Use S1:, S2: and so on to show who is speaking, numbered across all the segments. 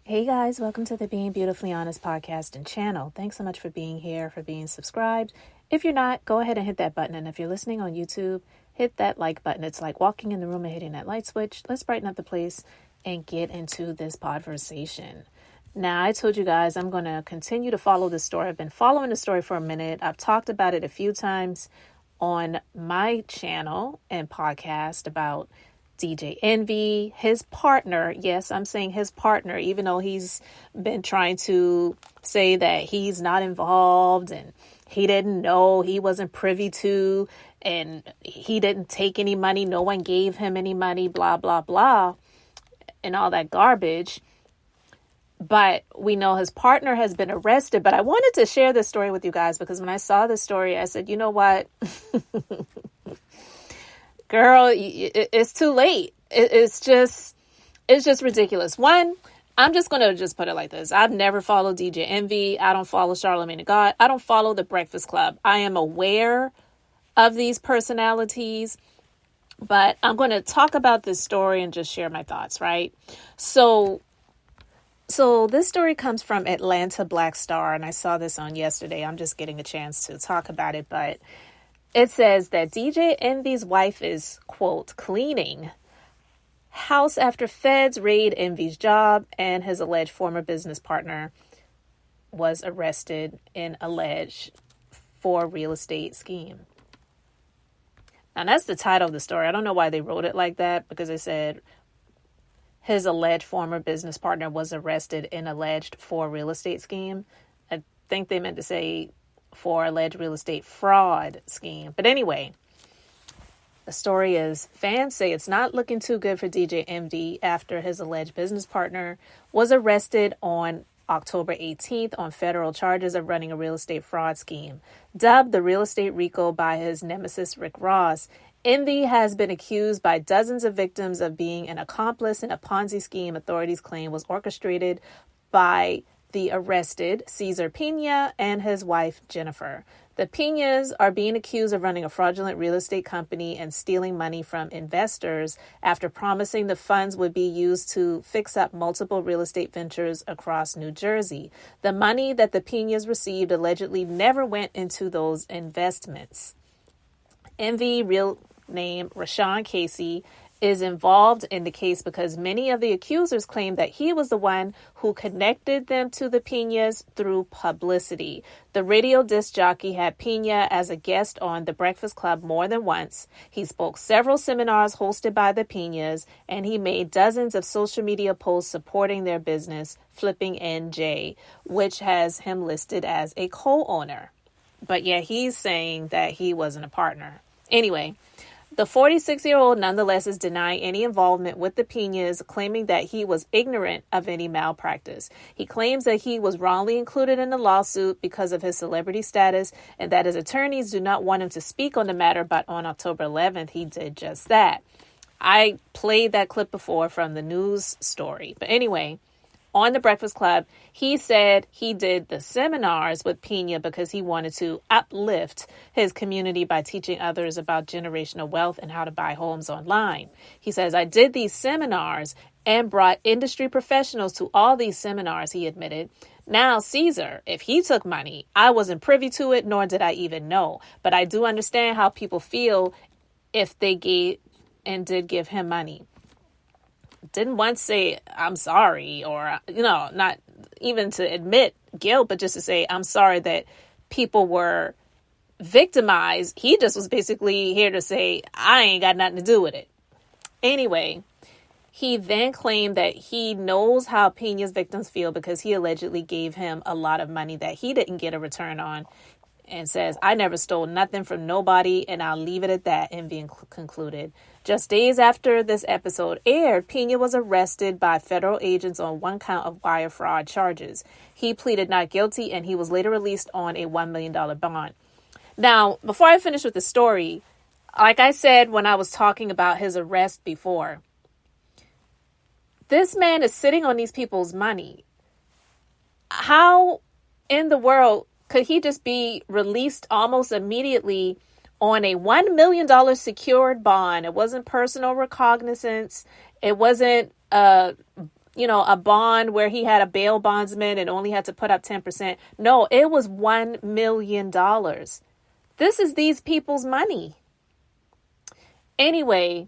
S1: Hey guys, welcome to the Being Beautifully Honest podcast and channel. Thanks so much for being here, for being subscribed. If you're not, go ahead and hit that button. And if you're listening on YouTube, hit that like button. It's like walking in the room and hitting that light switch. Let's brighten up the place and get into this podversation. Now, I told you guys I'm going to continue to follow this story. I've been following the story for a minute. I've talked about it a few times on my channel and podcast about djenvy, his partner. Yes, I'm saying his partner, even though he's been trying to say that he's not involved and he didn't know, he wasn't privy to, and he didn't take any money. No one gave him any money, blah, blah, blah, and all that garbage. But we know his partner has been arrested. But I wanted to share this story with you guys because when I saw this story, I said, you know what? Girl, it's too late. It's just ridiculous. One, I'm just going to just put it like this. I've never followed djenvy. I don't follow Charlamagne the God. I don't follow The Breakfast Club. I am aware of these personalities, but I'm going to talk about this story and just share my thoughts, right? So this story comes from Atlanta Black Star, and I saw this on yesterday. I'm just getting a chance to talk about it, but it says that djenvy's wife is, quote, cleaning house after feds raid Envy's job, and his alleged former business partner was arrested in alleged for real estate scheme. Now, that's the title of the story. I don't know why they wrote it like that, because they said his alleged former business partner was arrested in alleged for real estate scheme. I think they meant to say for alleged real estate fraud scheme. But anyway, the story is fans say it's not looking too good for djenvy after his alleged business partner was arrested on October 18th on federal charges of running a real estate fraud scheme. Dubbed the real estate RICO by his nemesis Rick Ross, Envy has been accused by dozens of victims of being an accomplice in a Ponzi scheme authorities claim was orchestrated by the arrested Cesar Pina and his wife, Jennifer. The Pinas are being accused of running a fraudulent real estate company and stealing money from investors after promising the funds would be used to fix up multiple real estate ventures across New Jersey. The money that the Pinas received allegedly never went into those investments. Envy, real name Rashawn Casey, is involved in the case because many of the accusers claim that he was the one who connected them to the Pinas through publicity. The radio disc jockey had Pina as a guest on The Breakfast Club more than once. He spoke several seminars hosted by the Pinas, and he made dozens of social media posts supporting their business, flippingnj, which has him listed as a co-owner. But yeah, he's saying that he wasn't a partner. Anyway, the 46-year-old nonetheless is denying any involvement with the Pinas, claiming that he was ignorant of any malpractice. He claims that he was wrongly included in the lawsuit because of his celebrity status and that his attorneys do not want him to speak on the matter, but on October 11th, he did just that. I played that clip before from the news story. But anyway, on The Breakfast Club, he said he did the seminars with Pina because he wanted to uplift his community by teaching others about generational wealth and how to buy homes online. He says, I did these seminars and brought industry professionals to all these seminars, he admitted. Now, Cesar, if he took money, I wasn't privy to it, nor did I even know. But I do understand how people feel if they gave and did give him money. Didn't once say, I'm sorry, or, not even to admit guilt, but just to say, I'm sorry that people were victimized. He just was basically here to say, I ain't got nothing to do with it. Anyway, he then claimed that he knows how Pina's victims feel because he allegedly gave him a lot of money that he didn't get a return on, and says, I never stole nothing from nobody, and I'll leave it at that, Envy concluded. Just days after this episode aired, Pina was arrested by federal agents on one count of wire fraud charges. He pleaded not guilty, and he was later released on a $1 million bond. Now, before I finish with the story, like I said when I was talking about his arrest before, this man is sitting on these people's money. How in the world could he just be released almost immediately on a $1 million secured bond? It wasn't personal recognizance. It wasn't a bond where he had a bail bondsman and only had to put up 10%. No, it was $1 million. This is these people's money. Anyway,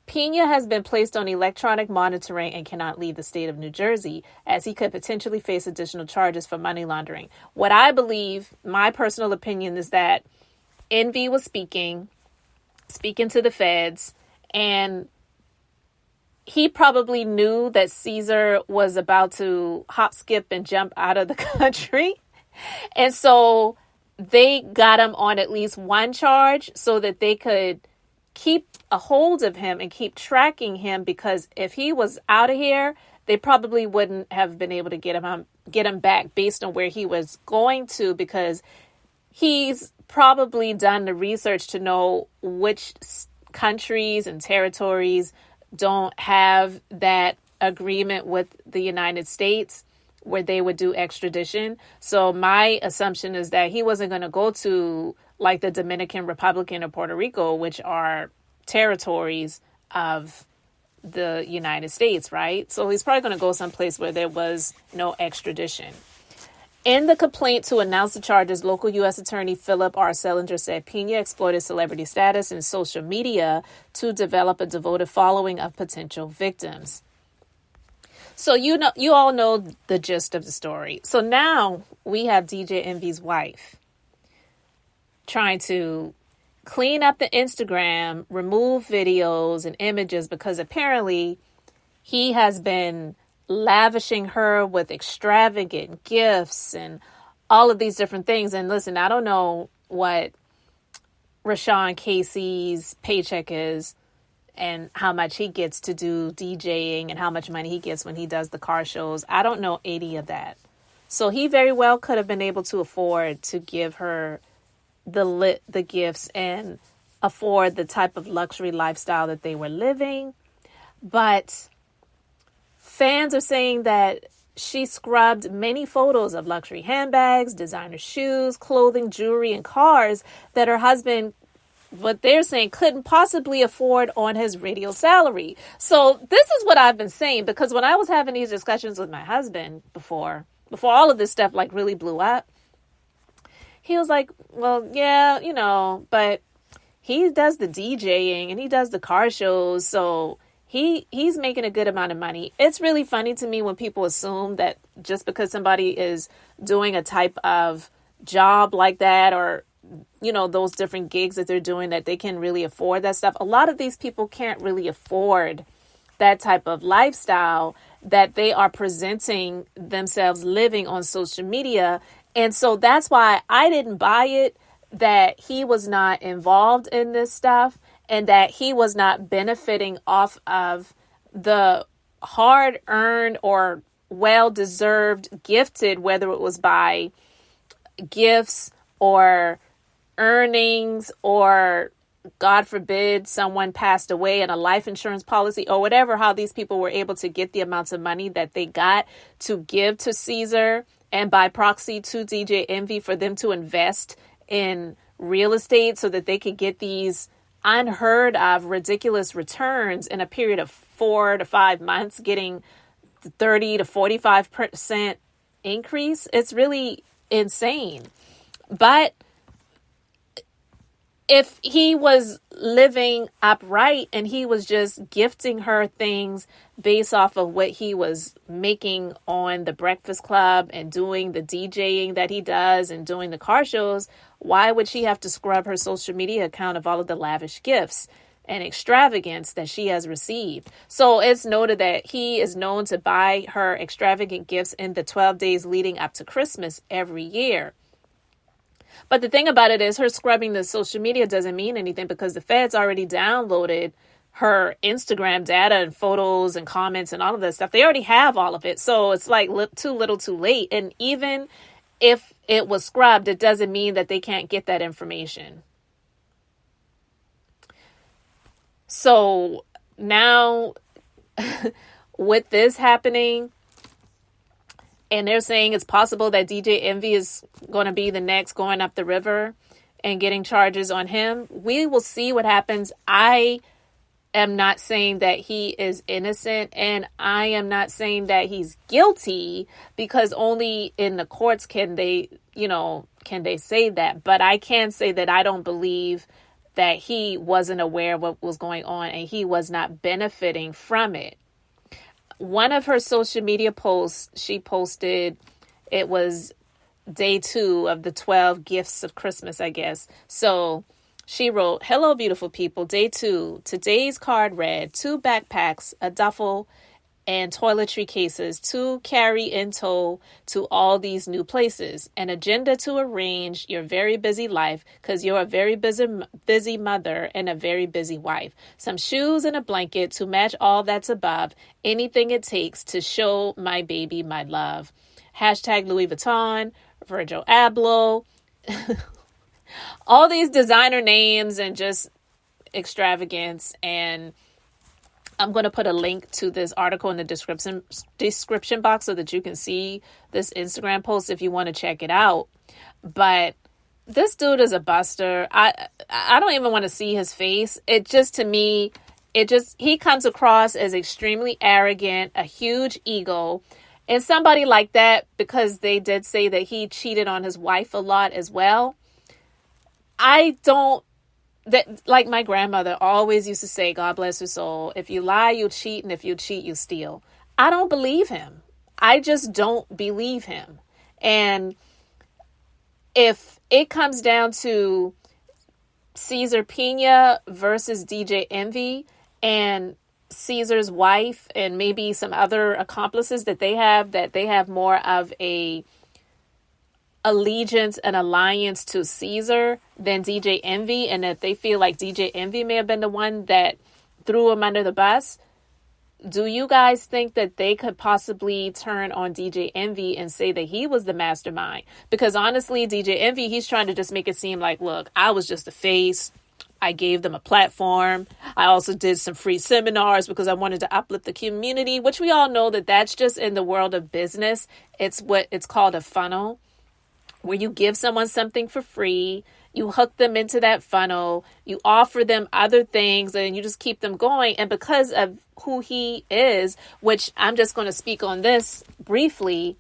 S1: Pina has been placed on electronic monitoring and cannot leave the state of New Jersey, as he could potentially face additional charges for money laundering. What I believe, my personal opinion, is that Envy was speaking to the feds, and he probably knew that Cesar was about to hop, skip, and jump out of the country. And so they got him on at least one charge so that they could keep a hold of him and keep tracking him, because if he was out of here, they probably wouldn't have been able to get him back based on where he was going to, because he's probably done the research to know which countries and territories don't have that agreement with the United States where they would do extradition. So my assumption is that he wasn't going to go to like the Dominican Republic or Puerto Rico, which are territories of the United States, right? So he's probably going to go someplace where there was no extradition. In the complaint to announce the charges, local U.S. Attorney Philip R. Selinger said Pina exploited celebrity status in social media to develop a devoted following of potential victims. So you all know the gist of the story. So now we have DJ Envy's wife trying to clean up the Instagram, remove videos and images, because apparently he has been lavishing her with extravagant gifts and all of these different things. And listen, I don't know what Rashawn Casey's paycheck is and how much he gets to do DJing and how much money he gets when he does the car shows. I don't know any of that. So he very well could have been able to afford to give her the gifts and afford the type of luxury lifestyle that they were living. But fans are saying that she scrubbed many photos of luxury handbags, designer shoes, clothing, jewelry, and cars that her husband, what they're saying, couldn't possibly afford on his radio salary. So this is what I've been saying, because when I was having these discussions with my husband before all of this stuff like really blew up, he was like, well, yeah, but he does the DJing and he does the car shows, so he's making a good amount of money. It's really funny to me when people assume that just because somebody is doing a type of job like that, or those different gigs that they're doing, that they can really afford that stuff. A lot of these people can't really afford that type of lifestyle that they are presenting themselves living on social media. And so that's why I didn't buy it that he was not involved in this stuff and that he was not benefiting off of the hard-earned or well-deserved gifted, whether it was by gifts or earnings, or God forbid someone passed away in a life insurance policy or whatever, how these people were able to get the amounts of money that they got to give to Cesar and by proxy to DJ Envy for them to invest in real estate so that they could get these unheard of ridiculous returns in a period of 4 to 5 months, getting 30 to 45% increase. It's really insane. But if he was living upright and he was just gifting her things based off of what he was making on the Breakfast Club and doing the DJing that he does and doing the car shows, why would she have to scrub her social media account of all of the lavish gifts and extravagance that she has received? So it's noted that he is known to buy her extravagant gifts in the 12 days leading up to Christmas every year. But the thing about it is, her scrubbing the social media doesn't mean anything, because the feds already downloaded her Instagram data and photos and comments and all of that stuff. They already have all of it. So it's like too little too late. And even if it was scrubbed, it doesn't mean that they can't get that information. So now with this happening, and they're saying it's possible that DJ Envy is going to be the next going up the river and getting charges on him, we will see what happens. I am not saying that he is innocent, and I am not saying that he's guilty, because only in the courts can they say that. But I can say that I don't believe that he wasn't aware of what was going on and he was not benefiting from it. One of her social media posts, she posted, it was day 2 of the 12 gifts of Christmas, I guess. So she wrote, "Hello, beautiful people. Day 2. Today's card read, 2 backpacks, a duffel, and toiletry cases to carry in tow to all these new places. An agenda to arrange your very busy life, because you're a very busy mother and a very busy wife. Some shoes and a blanket to match all that's above. Anything it takes to show my baby my love. Hashtag Louis Vuitton, Virgil Abloh." All these designer names and just extravagance. And I'm going to put a link to this article in the description box so that you can see this Instagram post if you want to check it out. But this dude is a buster. I don't even want to see his face. It just, to me, he comes across as extremely arrogant, a huge ego. And somebody like that, because they did say that he cheated on his wife a lot as well. Like my grandmother always used to say, God bless her soul, if you lie, you cheat, and if you cheat, you steal. I don't believe him. I just don't believe him. And if it comes down to Cesar Pina versus djenvy and Cesar's wife and maybe some other accomplices that they have more of a allegiance and alliance to Cesar than djenvy, and that they feel like djenvy may have been the one that threw him under the bus, do you guys think that they could possibly turn on djenvy and say that he was the mastermind? Because honestly, djenvy, he's trying to just make it seem like, look, I was just a face. I gave them a platform. I also did some free seminars because I wanted to uplift the community, which we all know that that's just in the world of business. It's called a funnel, where you give someone something for free, you hook them into that funnel, you offer them other things, and you just keep them going. And because of who he is, which I'm just going to speak on this briefly,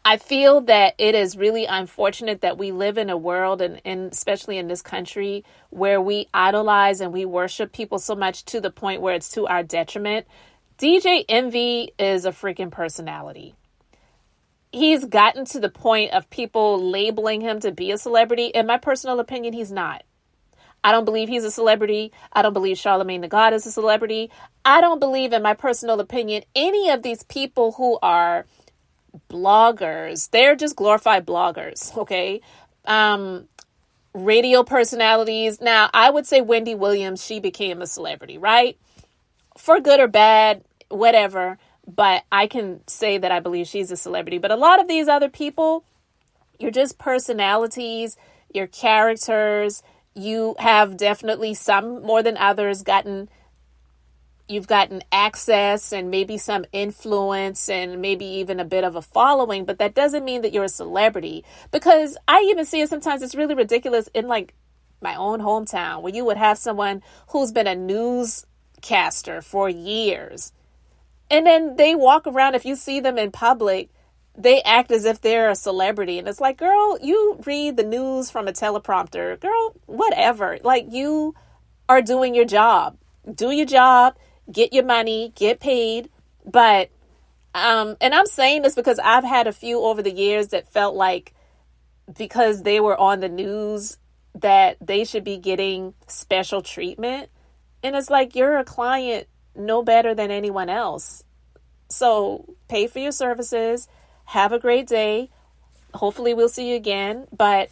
S1: I feel that it is really unfortunate that we live in a world, and especially in this country, where we idolize and we worship people so much to the point where it's to our detriment. djenvy is a freaking personality. He's gotten to the point of people labeling him to be a celebrity. In my personal opinion, he's not. I don't believe he's a celebrity. I don't believe Charlamagne the God is a celebrity. I don't believe, in my personal opinion, any of these people who are bloggers. They're just glorified bloggers, okay? Radio personalities. Now, I would say Wendy Williams, she became a celebrity, right? For good or bad, whatever. But I can say that I believe she's a celebrity. But a lot of these other people, you're just personalities, you're characters. You have definitely, some more than others, you've gotten access and maybe some influence and maybe even a bit of a following. But that doesn't mean that you're a celebrity. Because I even see it sometimes, it's really ridiculous in like my own hometown, where you would have someone who's been a newscaster for years. And then they walk around, if you see them in public, they act as if they're a celebrity. And it's like, girl, you read the news from a teleprompter. Girl, whatever. Like, you are doing your job. Do your job, get your money, get paid. But, and I'm saying this because I've had a few over the years that felt like because they were on the news that they should be getting special treatment. And it's like, you're a client no better than anyone else. So pay for your services. Have a great day. Hopefully we'll see you again. But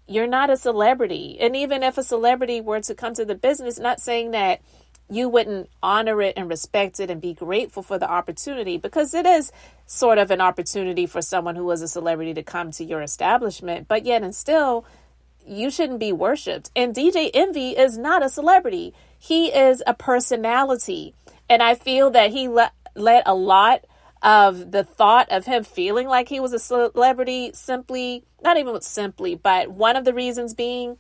S1: you're not a celebrity. And even if a celebrity were to come to the business, not saying that you wouldn't honor it and respect it and be grateful for the opportunity, because it is sort of an opportunity for someone who is a celebrity to come to your establishment. But yet and still, you shouldn't be worshipped. And djenvy is not a celebrity. He is a personality. And I feel that he let a lot of the thought of him feeling like he was a celebrity but one of the reasons being,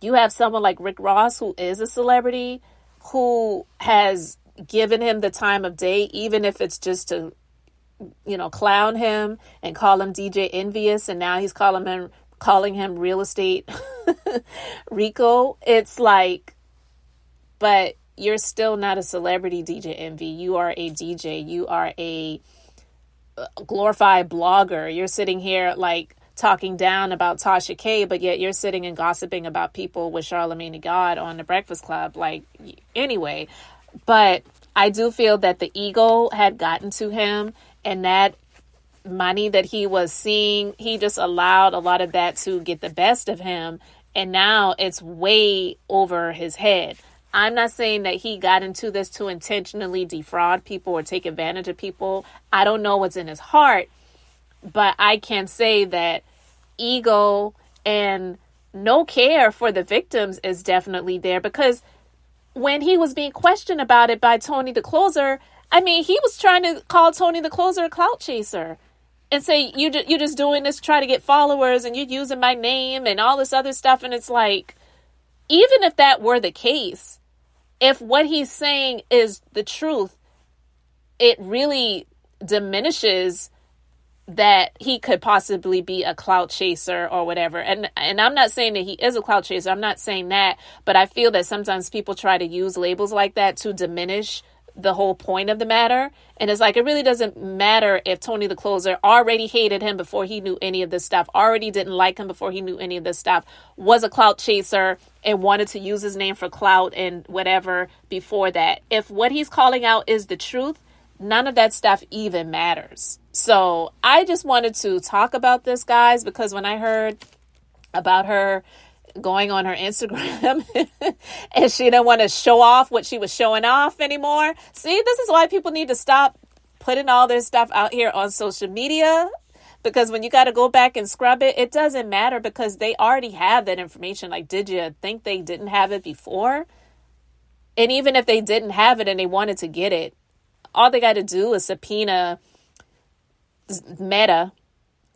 S1: you have someone like Rick Ross, who is a celebrity, who has given him the time of day, even if it's just to, clown him and call him DJ Envious, and now he's calling him real estate Rico. It's like, but you're still not a celebrity, DJ Envy. You are a DJ. You are a glorified blogger. You're sitting here like talking down about Tasha K, but yet you're sitting and gossiping about people with Charlamagne the God on the Breakfast Club. Like, anyway, but I do feel that the ego had gotten to him, and that money that he was seeing, he just allowed a lot of that to get the best of him. And now it's way over his head. I'm not saying that he got into this to intentionally defraud people or take advantage of people. I don't know what's in his heart, but I can say that ego and no care for the victims is definitely there, because when he was being questioned about it by Tony the Closer, I mean, he was trying to call Tony the Closer a clout chaser and say, you're just doing this to try to get followers, and you're using my name and all this other stuff. And it's like, even if that were the case, if what he's saying is the truth, it really diminishes that he could possibly be a clout chaser or whatever. And I'm not saying that he is a clout chaser. I'm not saying that. But I feel that sometimes people try to use labels like that to diminish the whole point of the matter. And it's like, it really doesn't matter if Tony the Closer already hated him before he knew any of this stuff, already didn't like him before he knew any of this stuff, was a clout chaser and wanted to use his name for clout and whatever before that. If what he's calling out is the truth, none of that stuff even matters. So I just wanted to talk about this, guys, because when I heard about her going on her Instagram and she didn't want to show off what she was showing off anymore. See, this is why people need to stop putting all their stuff out here on social media, because when you got to go back and scrub it, it doesn't matter, because they already have that information. Like, did you think they didn't have it before? And even if they didn't have it and they wanted to get it, all they got to do is subpoena Meta,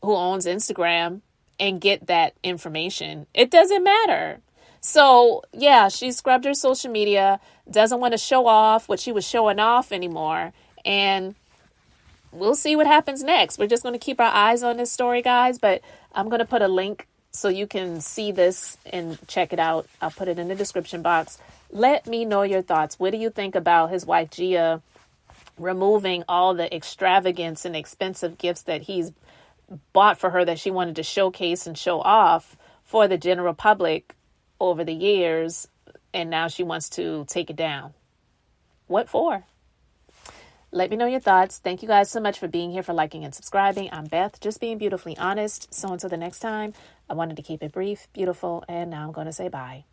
S1: who owns Instagram, and get that information. It doesn't matter. So yeah, she scrubbed her social media, doesn't want to show off what she was showing off anymore. And we'll see what happens next. We're just going to keep our eyes on this story, guys. But I'm going to put a link so you can see this and check it out. I'll put it in the description box. Let me know your thoughts. What do you think about his wife, Gia, removing all the extravagance and expensive gifts that he's bought for her that she wanted to showcase and show off for the general public over the years, and now she wants to take it down? What for? Let me know your thoughts. Thank you guys so much for being here, for liking and subscribing. I'm Beth, just being beautifully honest. So until the next time, I wanted to keep it brief, beautiful, and now I'm going to say bye.